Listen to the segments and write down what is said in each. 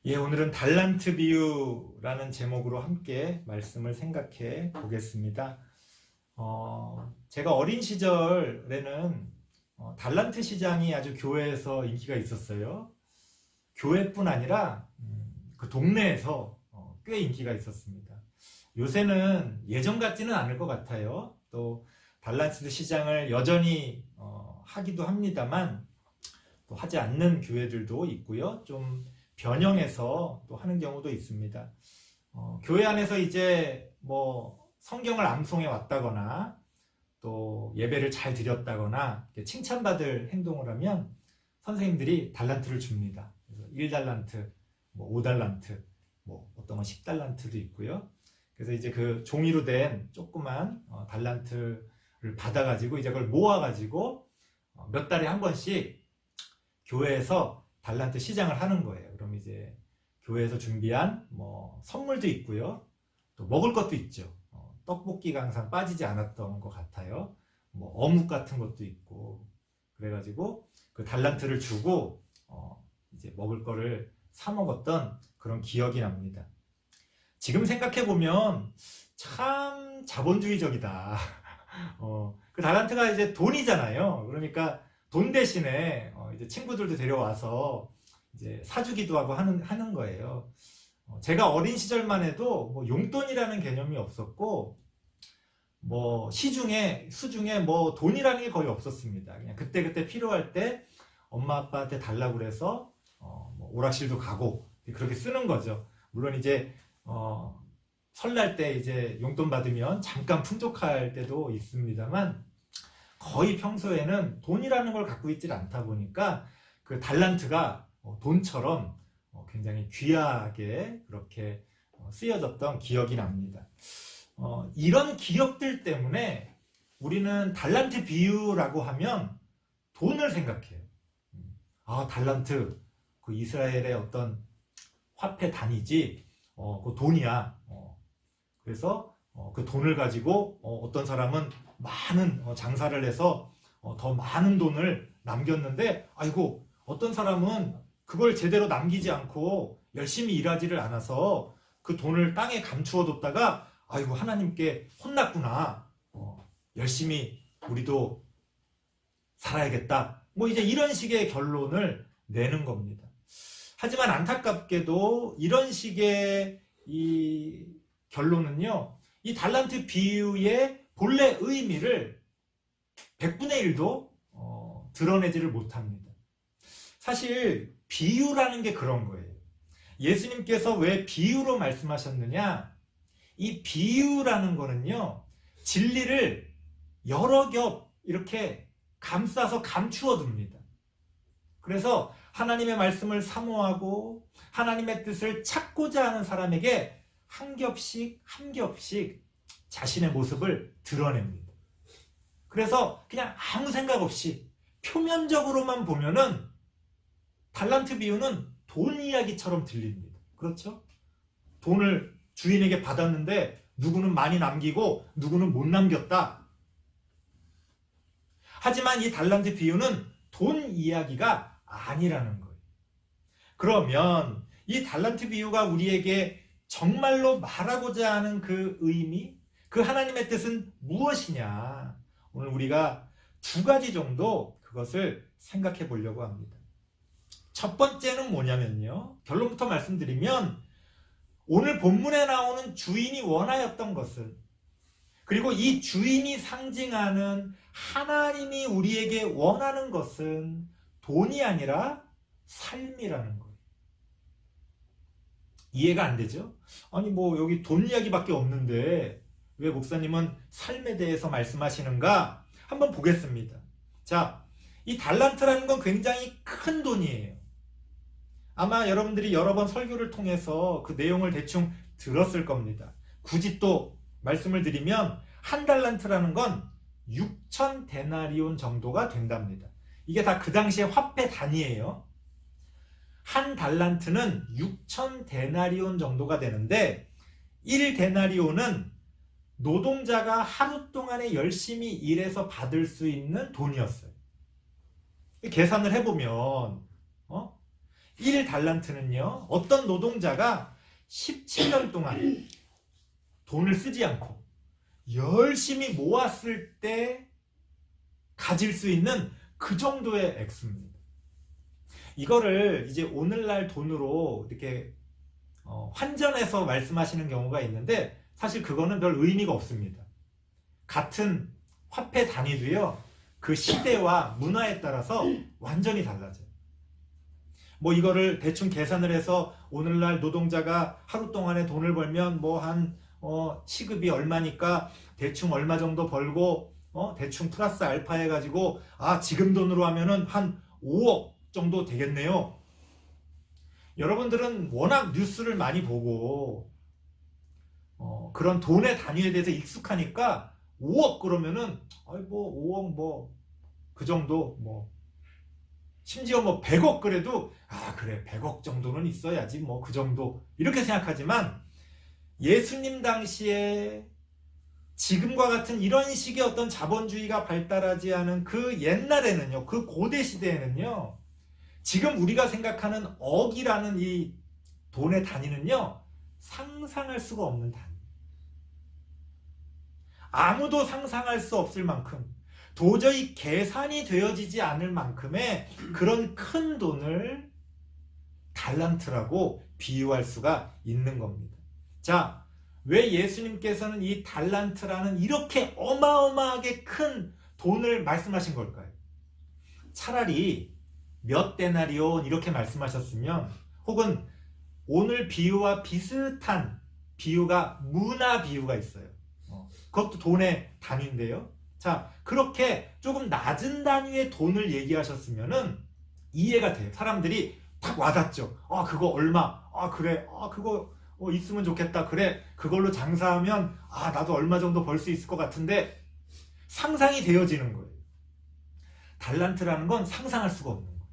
예, 오늘은 달란트 비유라는 제목으로 함께 말씀을 생각해 보겠습니다. 제가 어린 시절에는 달란트 시장이 아주 교회에서 인기가 있었어요. 교회뿐 아니라 그 동네에서 꽤 인기가 있었습니다. 요새는 예전 같지는 않을 것 같아요. 또 달란트 시장을 여전히 하기도 합니다만 또 하지 않는 교회들도 있고요. 좀 변형해서 또 하는 경우도 있습니다. 교회 안에서 이제 뭐 성경을 암송해 왔다거나 또 예배를 잘 드렸다거나 칭찬받을 행동을 하면 선생님들이 달란트를 줍니다. 그래서 1달란트, 뭐 5달란트, 뭐 어떤 건 10달란트도 있고요. 그래서 이제 그 종이로 된 조그만 달란트를 받아가지고 이제 그걸 모아가지고 몇 달에 한 번씩 교회에서 달란트 시장을 하는 거예요. 그럼 이제 교회에서 준비한 뭐 선물도 있고요. 또 먹을 것도 있죠. 떡볶이가 항상 빠지지 않았던 것 같아요. 뭐 어묵 같은 것도 있고. 그래가지고 그 달란트를 주고 이제 먹을 거를 사 먹었던 그런 기억이 납니다. 지금 생각해 보면 참 자본주의적이다. 그 달란트가 이제 돈이잖아요. 그러니까 돈 대신에 이제 친구들도 데려와서 이제 사주기도 하고 하는 거예요. 제가 어린 시절만 해도 뭐 용돈이라는 개념이 없었고, 뭐 수중에 뭐 돈이라는 게 거의 없었습니다. 그냥 그때 필요할 때 엄마 아빠한테 달라고 그래서 뭐 오락실도 가고 그렇게 쓰는 거죠. 물론 이제 설날 때 이제 용돈 받으면 잠깐 풍족할 때도 있습니다만 거의 평소에는 돈이라는 걸 갖고 있질 않다 보니까 그 달란트가 돈처럼 굉장히 귀하게 그렇게 쓰여졌던 기억이 납니다. 이런 기억들 때문에 우리는 달란트 비유라고 하면 돈을 생각해요. 달란트, 그 이스라엘의 어떤 화폐 단위지, 그 돈이야. 그래서 그 돈을 가지고 어떤 사람은 많은 장사를 해서 더 많은 돈을 남겼는데, 아이고 어떤 사람은 그걸 제대로 남기지 않고 열심히 일하지를 않아서 그 돈을 땅에 감추어 뒀다가 아이고 하나님께 혼났구나. 열심히 우리도 살아야겠다. 뭐 이제 이런 식의 결론을 내는 겁니다. 하지만 안타깝게도 이런 식의 이 결론은요, 이 달란트 비유의 본래 의미를 100분의 1도 드러내지를 못합니다. 사실 비유라는 게 그런 거예요. 예수님께서 왜 비유로 말씀하셨느냐? 이 비유라는 거는요, 진리를 여러 겹 이렇게 감싸서 감추어 둡니다. 그래서 하나님의 말씀을 사모하고 하나님의 뜻을 찾고자 하는 사람에게 한 겹씩 자신의 모습을 드러냅니다. 그래서 그냥 아무 생각 없이 표면적으로만 보면은 달란트 비유는 돈 이야기처럼 들립니다. 그렇죠? 돈을 주인에게 받았는데 누구는 많이 남기고 누구는 못 남겼다. 하지만 이 달란트 비유는 돈 이야기가 아니라는 거예요. 그러면 이 달란트 비유가 우리에게 정말로 말하고자 하는 그 의미, 그 하나님의 뜻은 무엇이냐? 오늘 우리가 두 가지 정도 그것을 생각해 보려고 합니다. 첫 번째는 뭐냐면요, 결론부터 말씀드리면 오늘 본문에 나오는 주인이 원하였던 것은, 그리고 이 주인이 상징하는 하나님이 우리에게 원하는 것은 돈이 아니라 삶이라는 거예요. 이해가 안 되죠? 아니 뭐 여기 돈 이야기밖에 없는데 왜 목사님은 삶에 대해서 말씀하시는가? 한번 보겠습니다. 자, 이 달란트라는 건 굉장히 큰 돈이에요. 아마 여러분들이 여러 번 설교를 통해서 그 내용을 대충 들었을 겁니다. 굳이 또 말씀을 드리면 한 달란트라는 건 6천 데나리온 정도가 된답니다. 이게 다 그 당시의 화폐 단위예요. 한 달란트는 6천 데나리온 정도가 되는데 1데나리온은 노동자가 하루 동안에 열심히 일해서 받을 수 있는 돈이었어요. 계산을 해보면 1달란트는요, 어떤 노동자가 17년 동안 돈을 쓰지 않고 열심히 모았을 때 가질 수 있는 그 정도의 액수입니다. 이거를 이제 오늘날 돈으로 이렇게 환전해서 말씀하시는 경우가 있는데 사실 그거는 별 의미가 없습니다. 같은 화폐 단위도요, 그 시대와 문화에 따라서 완전히 달라져요. 뭐 이거를 대충 계산을 해서 오늘날 노동자가 하루 동안에 돈을 벌면 뭐 한 시급이 얼마니까 대충 얼마 정도 벌고 대충 플러스 알파 해가지고 지금 돈으로 하면은 한 5억 정도 되겠네요. 여러분들은 워낙 뉴스를 많이 보고 그런 돈의 단위에 대해서 익숙하니까 5억 그러면은 뭐 5억 뭐 그 정도 뭐 심지어 뭐 100억 그래도 그래 100억 정도는 있어야지 뭐 그 정도 이렇게 생각하지만 예수님 당시에 지금과 같은 이런 식의 어떤 자본주의가 발달하지 않은 그 옛날에는요, 그 고대 시대에는요, 지금 우리가 생각하는 억이라는 이 돈의 단위는요, 상상할 수가 없는 단위. 아무도 상상할 수 없을 만큼 도저히 계산이 되어지지 않을 만큼의 그런 큰 돈을 달란트라고 비유할 수가 있는 겁니다. 자, 왜 예수님께서는 이 달란트라는 이렇게 어마어마하게 큰 돈을 말씀하신 걸까요? 차라리 몇 데나리온 이렇게 말씀하셨으면, 혹은 오늘 비유와 비슷한 비유가 문화 비유가 있어요. 그것도 돈의 단위인데요. 자, 그렇게 조금 낮은 단위의 돈을 얘기하셨으면은 이해가 돼요. 사람들이 딱 와닿죠. 그거 얼마? 그래. 그거 있으면 좋겠다. 그래. 그걸로 장사하면 나도 얼마 정도 벌 수 있을 것 같은데 상상이 되어지는 거예요. 달란트라는 건 상상할 수가 없는 거예요.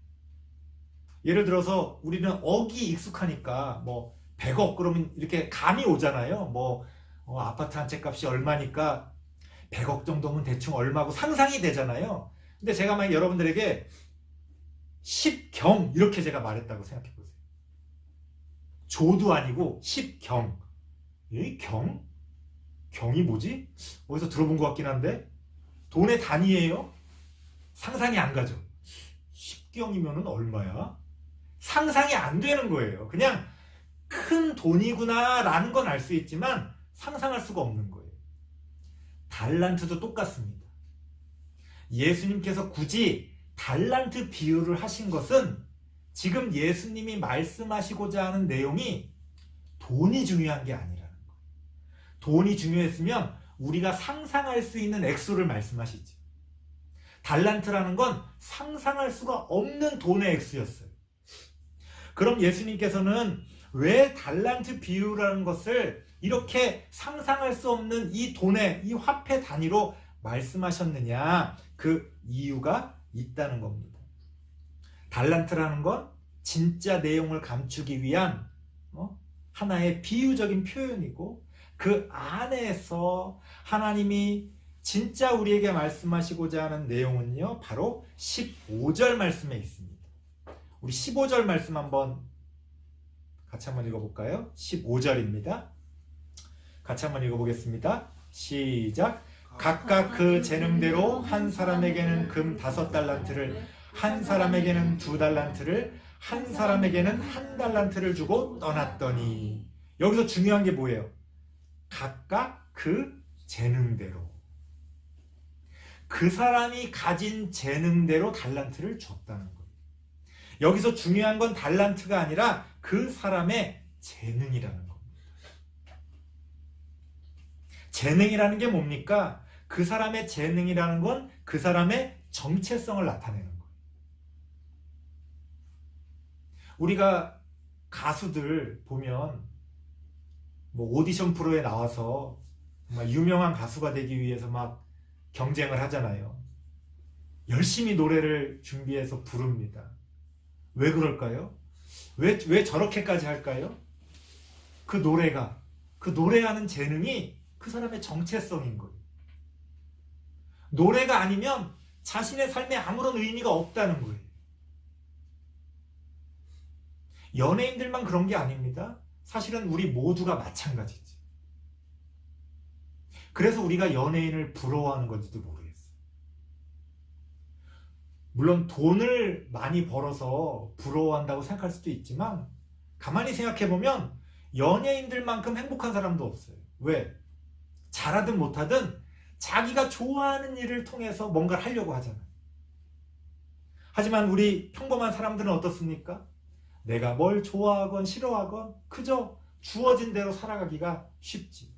예를 들어서 우리는 억이 익숙하니까 뭐 100억 그러면 이렇게 감이 오잖아요. 뭐 아파트 한 채 값이 얼마니까 100억 정도면 대충 얼마고 상상이 되잖아요. 근데 제가 만약 여러분들에게 10경 이렇게 제가 말했다고 생각해 보세요. 조도 아니고 10경. 이 경? 경이 뭐지? 어디서 들어본 것 같긴 한데 돈의 단위예요? 상상이 안 가죠. 10경이면은 얼마야? 상상이 안 되는 거예요. 그냥 큰 돈이구나 라는 건 알 수 있지만 상상할 수가 없는 거예요. 달란트도 똑같습니다. 예수님께서 굳이 달란트 비유를 하신 것은 지금 예수님이 말씀하시고자 하는 내용이 돈이 중요한 게 아니라는 거예요. 돈이 중요했으면 우리가 상상할 수 있는 액수를 말씀하시지. 달란트라는 건 상상할 수가 없는 돈의 액수였어요. 그럼 예수님께서는 왜 달란트 비유라는 것을 이렇게 상상할 수 없는 이 돈의, 이 화폐 단위로 말씀하셨느냐? 그 이유가 있다는 겁니다. 달란트라는 건 진짜 내용을 감추기 위한 하나의 비유적인 표현이고, 그 안에서 하나님이 진짜 우리에게 말씀하시고자 하는 내용은요, 바로 15절 말씀에 있습니다. 우리 15절 말씀 같이 한번 읽어볼까요? 15절입니다. 같이 한번 읽어보겠습니다. 시작. 각각 그 재능대로 한 사람에게는 금 5달란트를, 한 사람에게는 2달란트를, 한 사람에게는 1달란트를 주고 떠났더니. 여기서 중요한 게 뭐예요? 각각 그 재능대로. 그 사람이 가진 재능대로 달란트를 줬다는 거예요. 여기서 중요한 건 달란트가 아니라 그 사람의 재능이라는 겁니다. 재능이라는 게 뭡니까? 그 사람의 재능이라는 건 그 사람의 정체성을 나타내는 거예요. 우리가 가수들 보면 뭐 오디션 프로에 나와서 정말 유명한 가수가 되기 위해서 막 경쟁을 하잖아요. 열심히 노래를 준비해서 부릅니다. 왜 그럴까요? 왜 저렇게까지 할까요? 그 노래하는 재능이 그 사람의 정체성인 거예요. 노래가 아니면 자신의 삶에 아무런 의미가 없다는 거예요. 연예인들만 그런 게 아닙니다. 사실은 우리 모두가 마찬가지지. 그래서 우리가 연예인을 부러워하는 건지도 모르겠어요. 물론 돈을 많이 벌어서 부러워한다고 생각할 수도 있지만 가만히 생각해보면 연예인들만큼 행복한 사람도 없어요. 왜? 잘하든 못하든 자기가 좋아하는 일을 통해서 뭔가를 하려고 하잖아요. 하지만 우리 평범한 사람들은 어떻습니까? 내가 뭘 좋아하건 싫어하건 그저 주어진 대로 살아가기가 쉽지.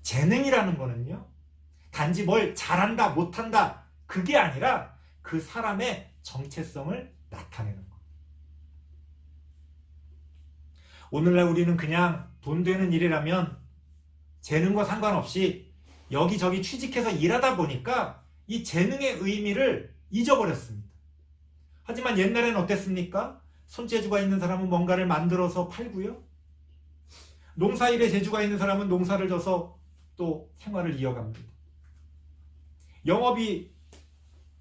재능이라는 거는요, 단지 뭘 잘한다 못한다 그게 아니라 그 사람의 정체성을 나타내는 거. 오늘날 우리는 그냥 돈 되는 일이라면 재능과 상관없이 여기저기 취직해서 일하다 보니까 이 재능의 의미를 잊어버렸습니다. 하지만 옛날에는 어땠습니까? 손재주가 있는 사람은 뭔가를 만들어서 팔고요. 농사일에 재주가 있는 사람은 농사를 져서 또 생활을 이어갑니다. 영업이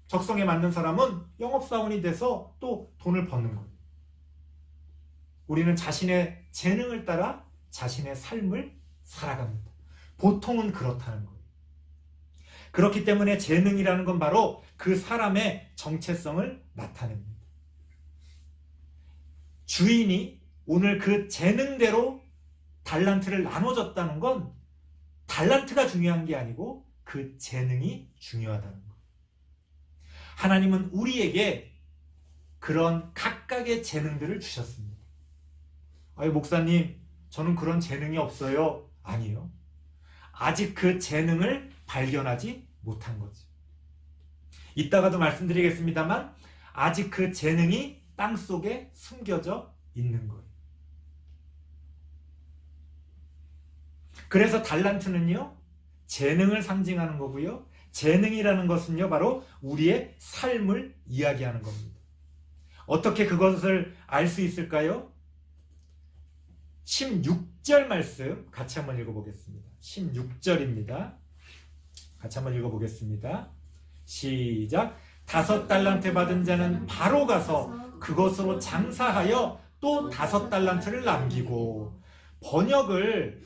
적성에 맞는 사람은 영업사원이 돼서 또 돈을 버는 거예요. 우리는 자신의 재능을 따라 자신의 삶을 살아갑니다. 보통은 그렇다는 거예요. 그렇기 때문에 재능이라는 건 바로 그 사람의 정체성을 나타냅니다. 주인이 오늘 그 재능대로 달란트를 나눠줬다는 건 달란트가 중요한 게 아니고 그 재능이 중요하다는 거예요. 하나님은 우리에게 그런 각각의 재능들을 주셨습니다. 아유, 목사님, 저는 그런 재능이 없어요. 아니요. 아직 그 재능을 발견하지 못한 거지. 이따가도 말씀드리겠습니다만 아직 그 재능이 땅속에 숨겨져 있는 거예요. 그래서 달란트는요, 재능을 상징하는 거고요. 재능이라는 것은요, 바로 우리의 삶을 이야기하는 겁니다. 어떻게 그것을 알 수 있을까요? 16절 말씀 같이 한번 읽어보겠습니다. 16절입니다. 같이 한번 읽어보겠습니다. 시작. 5달란트 받은 자는 바로 가서 그것으로 장사하여 또 5달란트를 남기고, 번역을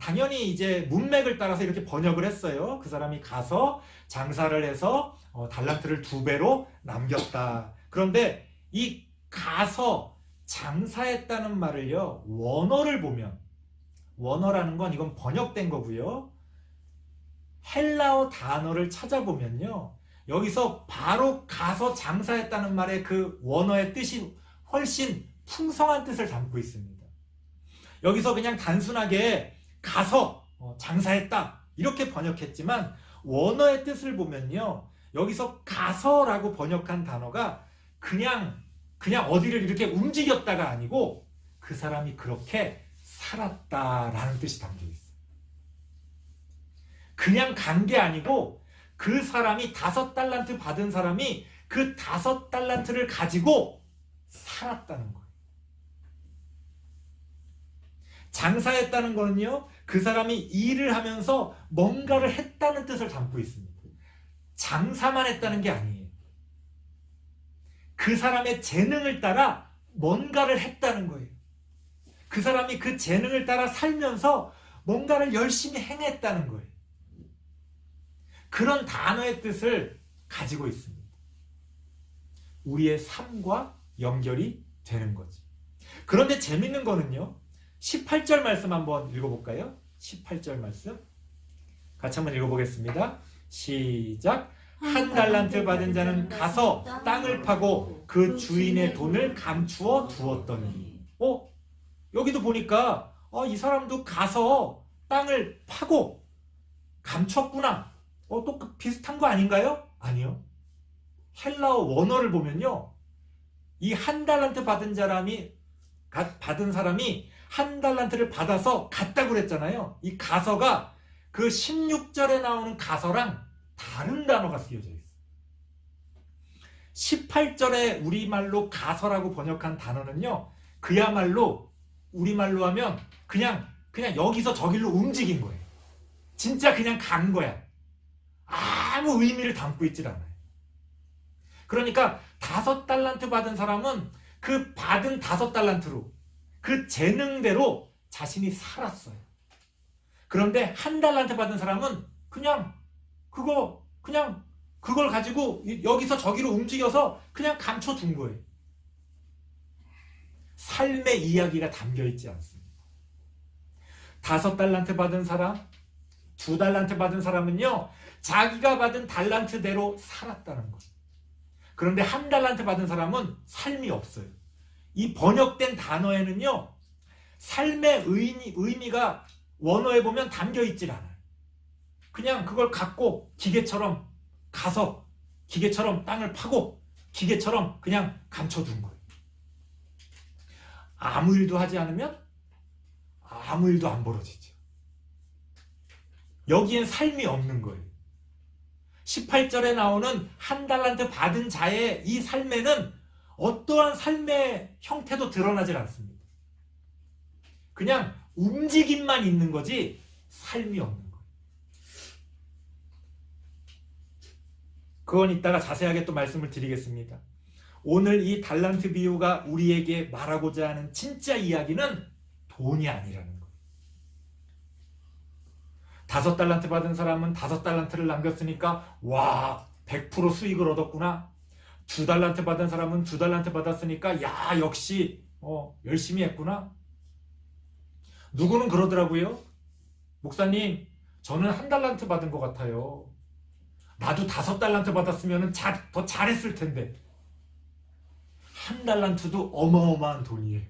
당연히 이제 문맥을 따라서 이렇게 번역을 했어요. 그 사람이 가서 장사를 해서 달란트를 2배로 남겼다. 그런데 이 가서 장사했다는 말을요, 원어를 보면, 원어라는 건 이건 번역된 거고요. 헬라어 단어를 찾아보면요, 여기서 바로 가서 장사했다는 말의 그 원어의 뜻이 훨씬 풍성한 뜻을 담고 있습니다. 여기서 그냥 단순하게 가서 장사했다 이렇게 번역했지만 원어의 뜻을 보면요, 여기서 가서라고 번역한 단어가 그냥 어디를 이렇게 움직였다가 아니고 그 사람이 그렇게 살았다라는 뜻이 담겨 있어요. 그냥 간 게 아니고 그 사람이 5달란트 받은 사람이 그 5달란트를 가지고 살았다는 거예요. 장사했다는 거는요, 그 사람이 일을 하면서 뭔가를 했다는 뜻을 담고 있습니다. 장사만 했다는 게 아니에요. 그 사람의 재능을 따라 뭔가를 했다는 거예요. 그 사람이 그 재능을 따라 살면서 뭔가를 열심히 행했다는 거예요. 그런 단어의 뜻을 가지고 있습니다. 우리의 삶과 연결이 되는 거지. 그런데 재밌는 거는요, 18절 말씀 한번 읽어볼까요? 18절 말씀 같이 한번 읽어보겠습니다. 시작. 1달란트 받은 자는 가서 땅을 파고 그 주인의 돈을 감추어 두었더니. 여기도 보니까 이 사람도 가서 땅을 파고 감췄구나. 또 비슷한 거 아닌가요? 아니요. 헬라어 원어를 보면요, 이 1달란트 받은 사람이 1달란트를 받아서 갔다고 그랬잖아요. 이 가서가 그 16절에 나오는 가서랑 다른 단어가 쓰여져 있어요. 18절에 우리말로 가서라고 번역한 단어는요, 그야말로 우리말로 하면 그냥 여기서 저길로 움직인 거예요. 진짜 그냥 간 거야. 아무 의미를 담고 있질 않아요. 그러니까 5달란트 받은 사람은 그 받은 5달란트로 그 재능대로 자신이 살았어요. 그런데 1달란트 받은 사람은 그냥 그걸 가지고 여기서 저기로 움직여서 그냥 감춰둔 거예요. 삶의 이야기가 담겨있지 않습니다. 5달란트 받은 사람, 2달란트 받은 사람은요, 자기가 받은 달란트대로 살았다는 거예요. 그런데 1달란트 받은 사람은 삶이 없어요. 이 번역된 단어에는요, 삶의 의미가 원어에 보면 담겨있질 않아요. 그냥 그걸 갖고 기계처럼 가서 기계처럼 땅을 파고 기계처럼 그냥 감춰둔 거예요. 아무 일도 하지 않으면 아무 일도 안 벌어지죠. 여기엔 삶이 없는 거예요. 18절에 나오는 1달란트 받은 자의 이 삶에는 어떠한 삶의 형태도 드러나질 않습니다. 그냥 움직임만 있는 거지 삶이 없는 거예요. 그건 이따가 자세하게 또 말씀을 드리겠습니다. 오늘 이 달란트 비유가 우리에게 말하고자 하는 진짜 이야기는 돈이 아니라는 거예요. 5달란트 받은 사람은 5달란트를 남겼으니까 와, 100% 수익을 얻었구나. 2달란트 받은 사람은 2달란트 받았으니까 야, 역시 열심히 했구나. 누구는 그러더라고요. 목사님, 저는 1달란트 받은 것 같아요. 나도 5달란트 받았으면 더 잘했을 텐데. 1달란트도 어마어마한 돈이에요.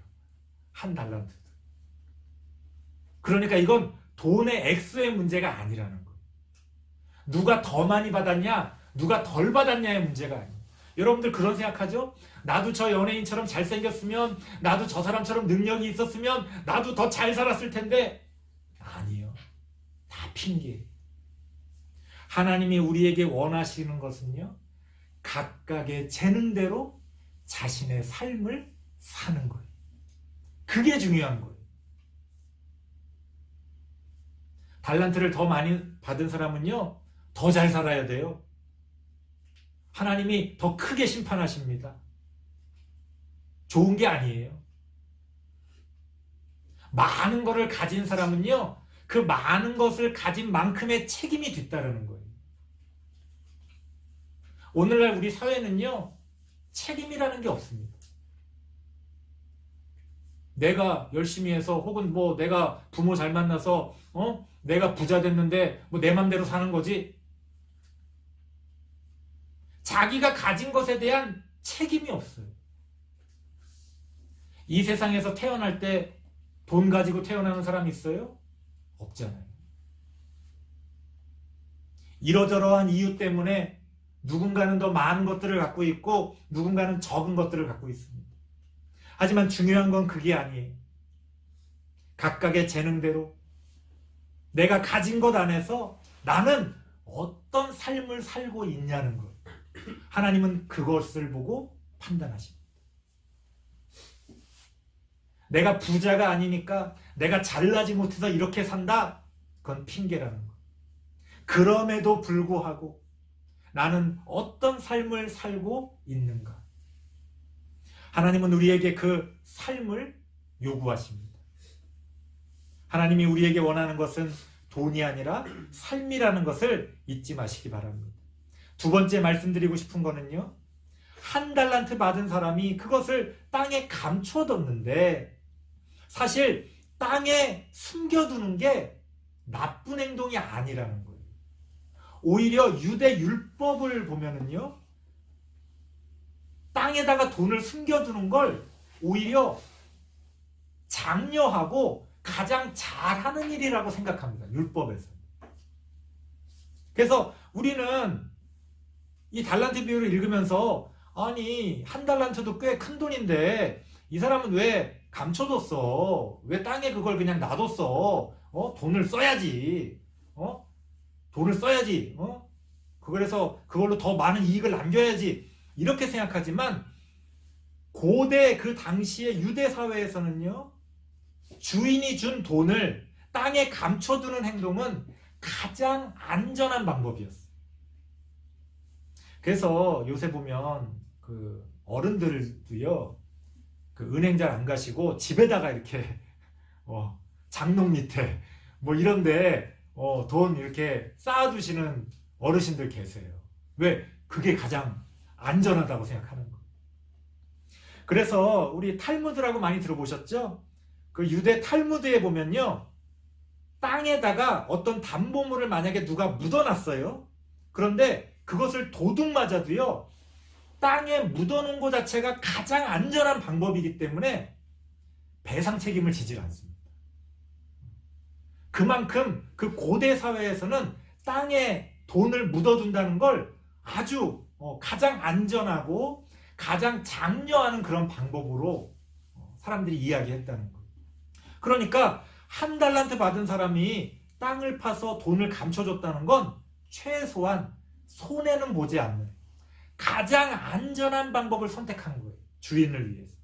1달란트도. 그러니까 이건 돈의 액수의 문제가 아니라는 거예요. 누가 더 많이 받았냐, 누가 덜 받았냐의 문제가 아니에요. 여러분들 그런 생각하죠? 나도 저 연예인처럼 잘생겼으면, 나도 저 사람처럼 능력이 있었으면 나도 더 잘 살았을 텐데. 아니요. 다 핑계예요. 하나님이 우리에게 원하시는 것은요, 각각의 재능대로 자신의 삶을 사는 거예요. 그게 중요한 거예요. 달란트를 더 많이 받은 사람은요, 더 잘 살아야 돼요. 하나님이 더 크게 심판하십니다. 좋은 게 아니에요. 많은 것을 가진 사람은요, 그 많은 것을 가진 만큼의 책임이 뒤따르는 거예요. 오늘날 우리 사회는요, 책임이라는 게 없습니다. 내가 열심히 해서 혹은 뭐 내가 부모 잘 만나서 내가 부자 됐는데 뭐 내 맘대로 사는 거지. 자기가 가진 것에 대한 책임이 없어요. 이 세상에서 태어날 때 돈 가지고 태어나는 사람 있어요? 없잖아요. 이러저러한 이유 때문에 누군가는 더 많은 것들을 갖고 있고 누군가는 적은 것들을 갖고 있습니다. 하지만 중요한 건 그게 아니에요. 각각의 재능대로 내가 가진 것 안에서 나는 어떤 삶을 살고 있냐는 것. 하나님은 그것을 보고 판단하십니다. 내가 부자가 아니니까 내가 잘나지 못해서 이렇게 산다? 그건 핑계라는 것. 그럼에도 불구하고 나는 어떤 삶을 살고 있는가? 하나님은 우리에게 그 삶을 요구하십니다. 하나님이 우리에게 원하는 것은 돈이 아니라 삶이라는 것을 잊지 마시기 바랍니다. 두 번째 말씀드리고 싶은 거는요, 1달란트 받은 사람이 그것을 땅에 감춰뒀는데 사실 땅에 숨겨두는 게 나쁜 행동이 아니라는 거예요. 오히려 유대 율법을 보면은요, 땅에다가 돈을 숨겨두는 걸 오히려 장려하고 가장 잘하는 일이라고 생각합니다. 율법에서. 그래서 우리는 이 달란트 비유를 읽으면서 아니 1달란트도 꽤 큰 돈인데 이 사람은 왜 감춰뒀어? 왜 땅에 그걸 그냥 놔뒀어? 돈을 써야지. 돈을 써야지. 그래서 그걸로 더 많은 이익을 남겨야지. 이렇게 생각하지만 고대 그 당시의 유대 사회에서는요, 주인이 준 돈을 땅에 감춰두는 행동은 가장 안전한 방법이었어요. 그래서 요새 보면 그 어른들도요, 그 은행 잘 안 가시고 집에다가 이렇게 장롱 밑에 뭐 이런데 돈 이렇게 쌓아두시는 어르신들 계세요. 왜? 그게 가장 안전하다고 생각하는 거예요. 그래서 우리 탈무드라고 많이 들어보셨죠? 그 유대 탈무드에 보면요, 땅에다가 어떤 담보물을 만약에 누가 묻어놨어요. 그런데 그것을 도둑 맞아도요, 땅에 묻어놓은 것 자체가 가장 안전한 방법이기 때문에 배상 책임을 지질 않습니다. 그만큼 그 고대 사회에서는 땅에 돈을 묻어둔다는 걸 아주 가장 안전하고 가장 장려하는 그런 방법으로 사람들이 이야기했다는 거예요. 그러니까 한 달란트 받은 사람이 땅을 파서 돈을 감춰줬다는 건 최소한 손해는 보지 않는 가장 안전한 방법을 선택한 거예요. 주인을 위해서.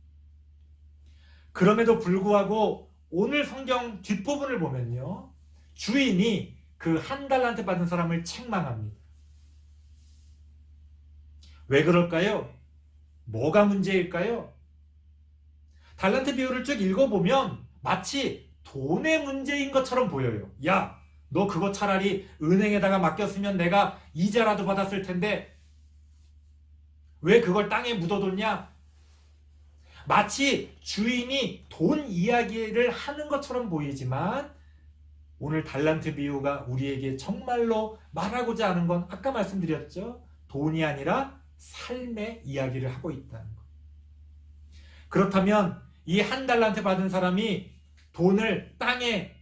그럼에도 불구하고 오늘 성경 뒷부분을 보면요, 주인이 그 한 달란트 받은 사람을 책망합니다. 왜 그럴까요? 뭐가 문제일까요? 달란트 비유를 쭉 읽어보면 마치 돈의 문제인 것처럼 보여요. 야, 너 그거 차라리 은행에다가 맡겼으면 내가 이자라도 받았을 텐데 왜 그걸 땅에 묻어뒀냐? 마치 주인이 돈 이야기를 하는 것처럼 보이지만 오늘 달란트 비유가 우리에게 정말로 말하고자 하는 건 아까 말씀드렸죠. 돈이 아니라 삶의 이야기를 하고 있다는 것. 그렇다면 이 한 달란트 받은 사람이 돈을 땅에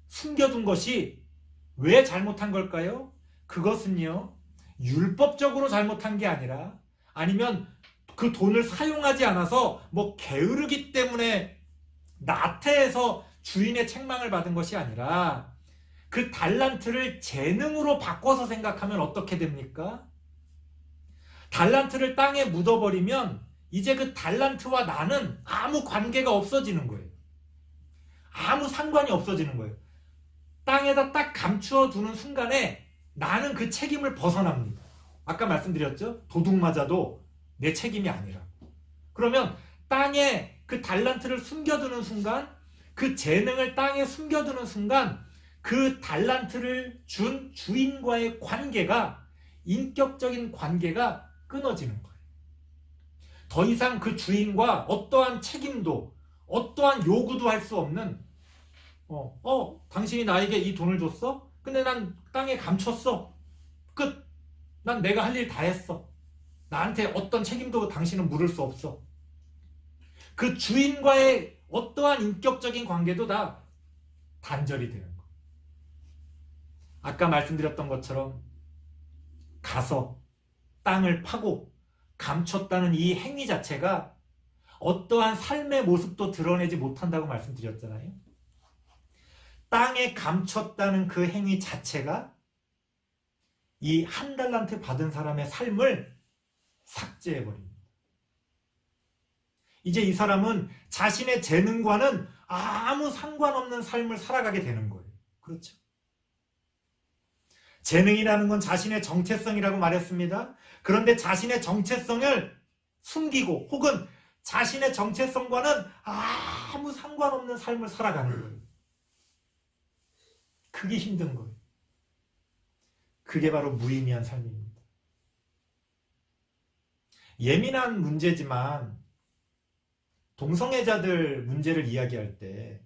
숨겨둔 것이 왜 잘못한 걸까요? 그것은요, 율법적으로 잘못한 게 아니라 아니면 그 돈을 사용하지 않아서 뭐 게으르기 때문에 나태해서 주인의 책망을 받은 것이 아니라 그 달란트를 재능으로 바꿔서 생각하면 어떻게 됩니까? 달란트를 땅에 묻어버리면 이제 그 달란트와 나는 아무 관계가 없어지는 거예요. 아무 상관이 없어지는 거예요. 땅에다 딱 감추어 두는 순간에 나는 그 책임을 벗어납니다. 아까 말씀드렸죠? 도둑 맞아도 내 책임이 아니라. 그러면 땅에 그 달란트를 숨겨두는 순간, 그 재능을 땅에 숨겨두는 순간 그 달란트를 준 주인과의 관계가, 인격적인 관계가 끊어지는 거예요. 더 이상 그 주인과 어떠한 책임도 어떠한 요구도 할 수 없는 당신이 나에게 이 돈을 줬어? 근데 난 땅에 감췄어. 끝. 난 내가 할 일 다 했어. 나한테 어떤 책임도 당신은 물을 수 없어. 그 주인과의 어떠한 인격적인 관계도 다 단절이 되는 거예요. 아까 말씀드렸던 것처럼 가서 땅을 파고 감췄다는 이 행위 자체가 어떠한 삶의 모습도 드러내지 못한다고 말씀드렸잖아요. 땅에 감췄다는 그 행위 자체가 이 한 달란트 받은 사람의 삶을 삭제해버립니다. 이제 이 사람은 자신의 재능과는 아무 상관없는 삶을 살아가게 되는 거예요. 그렇죠? 재능이라는 건 자신의 정체성이라고 말했습니다. 그런데 자신의 정체성을 숨기고 혹은 자신의 정체성과는 아무 상관없는 삶을 살아가는 거예요. 그게 힘든 거예요. 그게 바로 무의미한 삶입니다. 예민한 문제지만 동성애자들 문제를 이야기할 때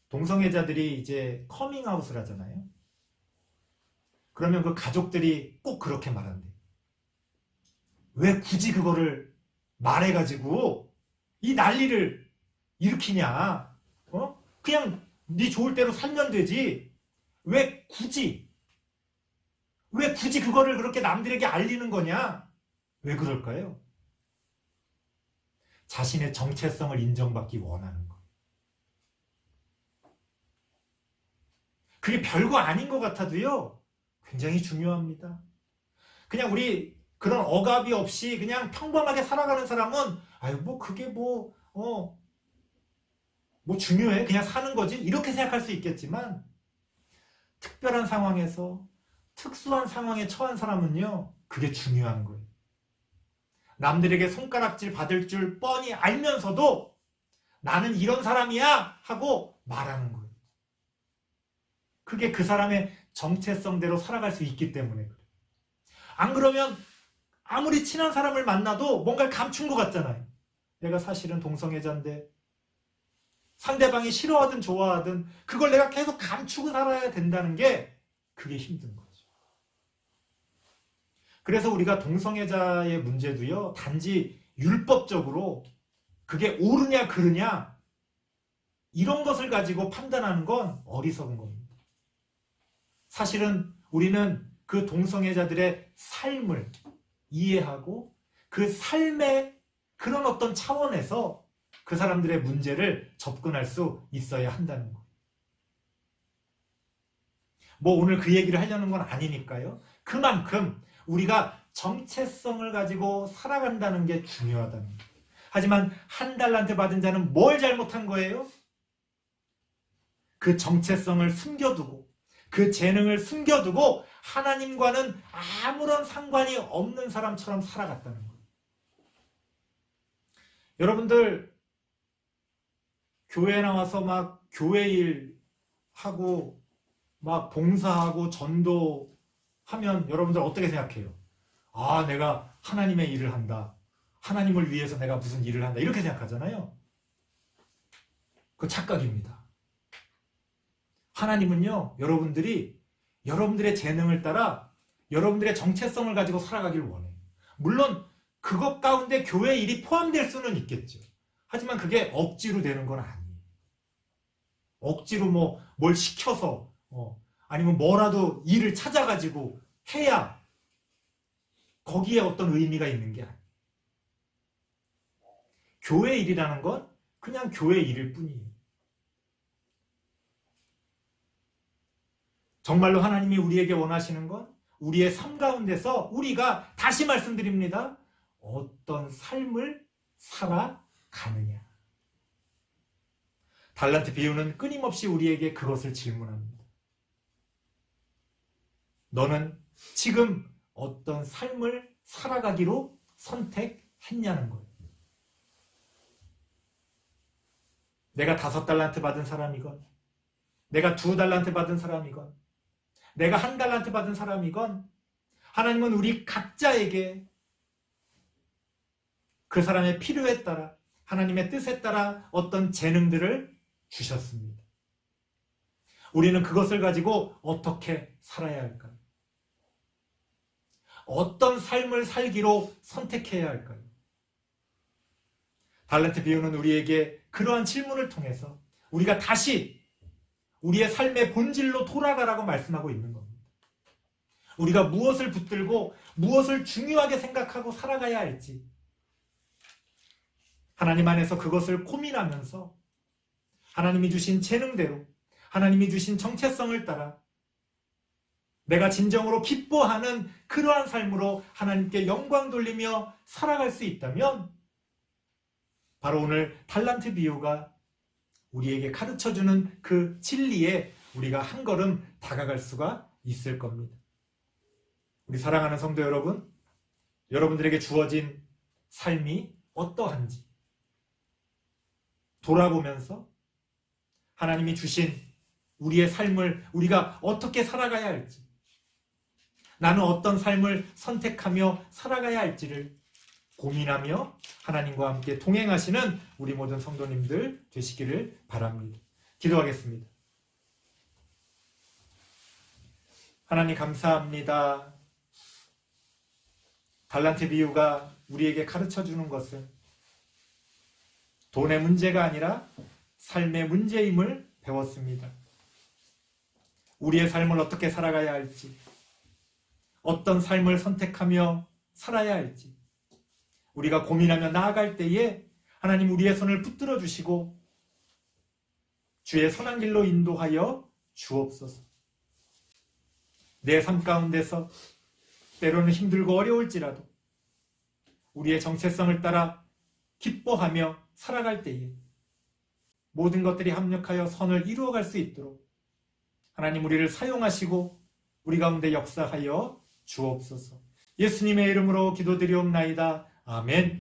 동성애자들이 이제 커밍아웃을 하잖아요. 그러면 그 가족들이 꼭 그렇게 말한대. 왜 굳이 그거를 말해가지고 이 난리를 일으키냐? 그냥 네 좋을 대로 살면 되지. 왜 굳이 그거를 그렇게 남들에게 알리는 거냐? 왜 그럴까요? 자신의 정체성을 인정받기 원하는 거. 그게 별거 아닌 것 같아도요, 굉장히 중요합니다. 그냥 우리 그런 억압이 없이 그냥 평범하게 살아가는 사람은 아유 뭐 그게 뭐 중요해? 그냥 사는 거지? 이렇게 생각할 수 있겠지만 특별한 상황에서 특수한 상황에 처한 사람은요, 그게 중요한 거예요. 남들에게 손가락질 받을 줄 뻔히 알면서도 나는 이런 사람이야 하고 말하는 거예요. 그게 그 사람의 정체성대로 살아갈 수 있기 때문에 그래요. 안 그러면 아무리 친한 사람을 만나도 뭔가를 감춘 것 같잖아요. 내가 사실은 동성애자인데 상대방이 싫어하든 좋아하든 그걸 내가 계속 감추고 살아야 된다는 게 그게 힘든 거죠. 그래서 우리가 동성애자의 문제도요, 단지 율법적으로 그게 옳으냐 그르냐 이런 것을 가지고 판단하는 건 어리석은 겁니다. 사실은 우리는 그 동성애자들의 삶을 이해하고 그 삶의 그런 어떤 차원에서 그 사람들의 문제를 접근할 수 있어야 한다는 거. 뭐 오늘 그 얘기를 하려는 건 아니니까요. 그만큼 우리가 정체성을 가지고 살아간다는 게 중요하다는 거예요. 하지만 한 달란트 받은 자는 뭘 잘못한 거예요? 그 정체성을 숨겨두고 그 재능을 숨겨두고 하나님과는 아무런 상관이 없는 사람처럼 살아갔다는 거예요. 여러분들 교회 나와서 막 교회 일 하고 막 봉사하고 전도하면 여러분들 어떻게 생각해요? 아, 내가 하나님의 일을 한다. 하나님을 위해서 내가 무슨 일을 한다. 이렇게 생각하잖아요. 그 착각입니다. 하나님은요, 여러분들이 여러분들의 재능을 따라 여러분들의 정체성을 가지고 살아가길 원해요. 물론 그것 가운데 교회 일이 포함될 수는 있겠죠. 하지만 그게 억지로 되는 건 아니에요. 억지로 뭘 시켜서 아니면 뭐라도 일을 찾아가지고 해야 거기에 어떤 의미가 있는 게 아니에요. 교회 일이라는 건 그냥 교회 일일 뿐이에요. 정말로 하나님이 우리에게 원하시는 건 우리의 삶 가운데서 우리가 다시 말씀드립니다. 어떤 삶을 살아가느냐. 달란트 비유는 끊임없이 우리에게 그것을 질문합니다. 너는 지금 어떤 삶을 살아가기로 선택했냐는 거예요. 내가 5달란트 받은 사람이건 내가 2달란트 받은 사람이건 내가 1달란트 받은 사람이건 하나님은 우리 각자에게 그 사람의 필요에 따라 하나님의 뜻에 따라 어떤 재능들을 주셨습니다. 우리는 그것을 가지고 어떻게 살아야 할까요? 어떤 삶을 살기로 선택해야 할까요? 달란트 비유는 우리에게 그러한 질문을 통해서 우리가 다시 우리의 삶의 본질로 돌아가라고 말씀하고 있는 겁니다. 우리가 무엇을 붙들고 무엇을 중요하게 생각하고 살아가야 할지 하나님 안에서 그것을 고민하면서 하나님이 주신 재능대로 하나님이 주신 정체성을 따라 내가 진정으로 기뻐하는 그러한 삶으로 하나님께 영광 돌리며 살아갈 수 있다면 바로 오늘 달란트 비유가 우리에게 가르쳐주는 그 진리에 우리가 한 걸음 다가갈 수가 있을 겁니다. 우리 사랑하는 성도 여러분, 여러분들에게 주어진 삶이 어떠한지 돌아보면서 하나님이 주신 우리의 삶을 우리가 어떻게 살아가야 할지, 나는 어떤 삶을 선택하며 살아가야 할지를 고민하며 하나님과 함께 동행하시는 우리 모든 성도님들 되시기를 바랍니다. 기도하겠습니다. 하나님 감사합니다. 달란트 비유가 우리에게 가르쳐주는 것은 돈의 문제가 아니라 삶의 문제임을 배웠습니다. 우리의 삶을 어떻게 살아가야 할지, 어떤 삶을 선택하며 살아야 할지 우리가 고민하며 나아갈 때에 하나님 우리의 손을 붙들어 주시고 주의 선한 길로 인도하여 주옵소서. 내 삶 가운데서 때로는 힘들고 어려울지라도 우리의 정체성을 따라 기뻐하며 살아갈 때에 모든 것들이 합력하여 선을 이루어갈 수 있도록 하나님 우리를 사용하시고 우리 가운데 역사하여 주옵소서. 예수님의 이름으로 기도드리옵나이다. 아멘.